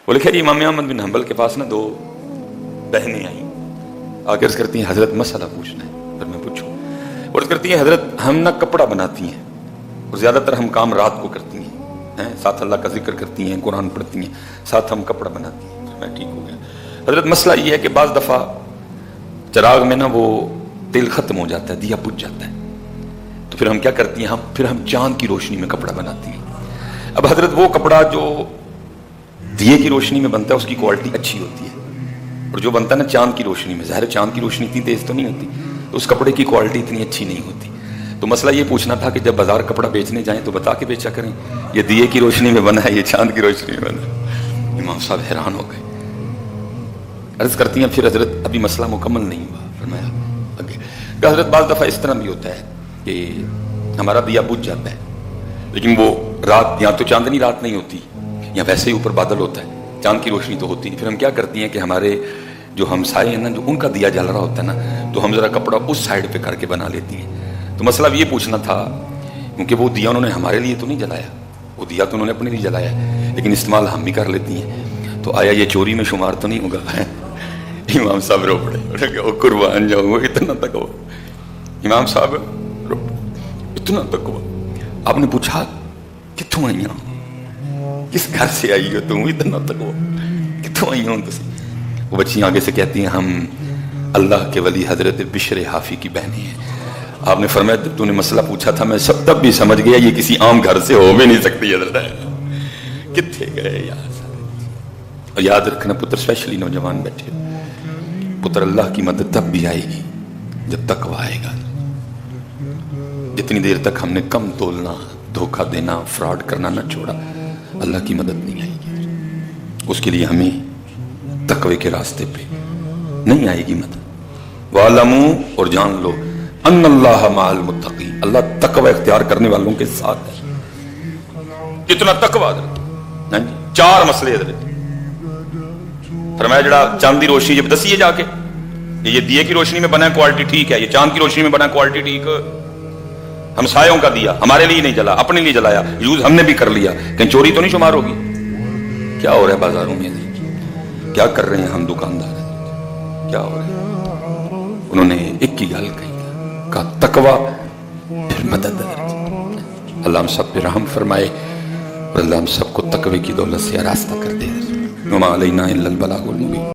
وہ لکھے جی امام احمد بن حنبل کے پاس نا دو بہنیں آئیں، آ کے عرض کرتی ہیں حضرت مسئلہ پوچھنا ہے۔ پھر میں پوچھوں، عرض کرتی ہیں حضرت ہم نا کپڑا بناتی ہیں اور زیادہ تر ہم کام رات کو کرتی ہیں، ساتھ اللہ کا ذکر کرتی ہیں، قرآن پڑھتی ہیں، ساتھ ہم کپڑا بناتی ہیں۔ پھر میں ٹھیک ہو گیا۔ حضرت مسئلہ یہ ہے کہ بعض دفعہ چراغ میں نا وہ تیل ختم ہو جاتا ہے، دیا بجھ جاتا ہے، تو پھر ہم کیا کرتی ہیں، پھر ہم چاند کی روشنی میں کپڑا بناتی ہیں۔ اب حضرت وہ کپڑا جو دیے کی روشنی میں بنتا ہے اس کی کوالٹی اچھی ہوتی ہے، اور جو بنتا ہے نا چاند کی روشنی میں، ظاہر چاند کی روشنی اتنی تیز تو نہیں ہوتی، تو اس کپڑے کی کوالٹی اتنی اچھی نہیں ہوتی۔ تو مسئلہ یہ پوچھنا تھا کہ جب بازار کپڑا بیچنے جائیں تو بتا کے بیچا کریں، یہ دیے کی روشنی میں بنا ہے، یہ چاند کی روشنی میں بنا ہے۔ امام صاحب حیران ہو گئے، عرض کرتی ہیں پھر حضرت ابھی مسئلہ مکمل نہیں ہوا۔ فرمایا آگے کہ حضرت بعض دفعہ اس طرح بھی ہوتا ہے کہ ہمارا دیا بجھ جاتا ہے، لیکن وہ رات یا تو چاندنی رات نہیں ہوتی یا ویسے ہی اوپر بادل ہوتا ہے، چاند کی روشنی تو ہوتی نہیں۔ پھر ہم کیا کرتی ہیں کہ ہمارے جو ہمسائے ہیں نا، جو ان کا دیا جل رہا ہوتا ہے نا، تو ہم ذرا کپڑا اس سائڈ پہ کر کے بنا لیتی ہیں۔ تو مسئلہ یہ پوچھنا تھا، کیونکہ وہ دیا انہوں نے ہمارے لیے تو نہیں جلایا، وہ دیا تو انہوں نے اپنے لیے جلایا ہے، لیکن استعمال ہم بھی کر لیتی ہیں، تو آیا یہ چوری میں شمار تو نہیں ہوگا؟ امام صاحب رو پڑے، قربان جاؤں گا، اتنا تک ہوا۔ امام صاحب رو پڑے، اتنا تک ہوا۔ آپ نے پوچھا کتوں آئی ہوں، کس گھر سے آئی ہو تم؟ اتنا تک ہوا، کتوں آئی ہوں تسی؟ وہ بچیاں آگے سے کہتی ہیں ہم اللہ کے ولی حضرت بشر حافی کی بہنیں ہیں۔ آپ نے فرمایا جب تو نے مسئلہ پوچھا تھا میں سب تب بھی سمجھ گیا یہ کسی عام گھر سے ہو بھی نہیں سکتی حضرت۔ کتنے گئے یار؟ اور یاد رکھنا پتر، اسپیشلی نوجوان بیٹھے، پتر اللہ کی مدد تب بھی آئے گی جب تقویٰ آئے گا۔ جتنی دیر تک ہم نے کم تولنا، دھوکہ دینا، فراڈ کرنا نہ چھوڑا، اللہ کی مدد نہیں آئے گی۔ اس کے لیے ہمیں تقوی کے راستے پہ نہیں آئے گی مدد۔ وَعْلَمُوا، اور جان لو، ان اللہ مع المتقین، اللہ تقوی اختیار کرنے والوں کے ساتھ ہے۔ کتنا تقوی حضرت، چار مسئلے حضرت فرمایا۔ جڑا چاندی روشنی جب دسیے جا کے یہ دیے کی روشنی میں بنا کوالٹی ٹھیک ہے، یہ چاند کی روشنی میں بنا کوالٹی ٹھیک، ہمسایوں کا دیا ہمارے لیے نہیں جلا، اپنے لیے جلایا، یوز ہم نے بھی کر لیا، کہیں چوری تو نہیں شمار ہوگی؟ کیا ہو رہا ہے بازاروں میں؟ کیا کر رہے ہیں ہم دکاندار؟ کیا ہو رہا ہے؟ انہوں نے ایک کی گل کہا تقوی پھر مدد۔ اللہ ہم سب پہ رحم فرمائے اور اللہ ہم سب کو تقوی کی دولت سے آراستہ کر دے۔ وما علینا الا البلاغ المبین۔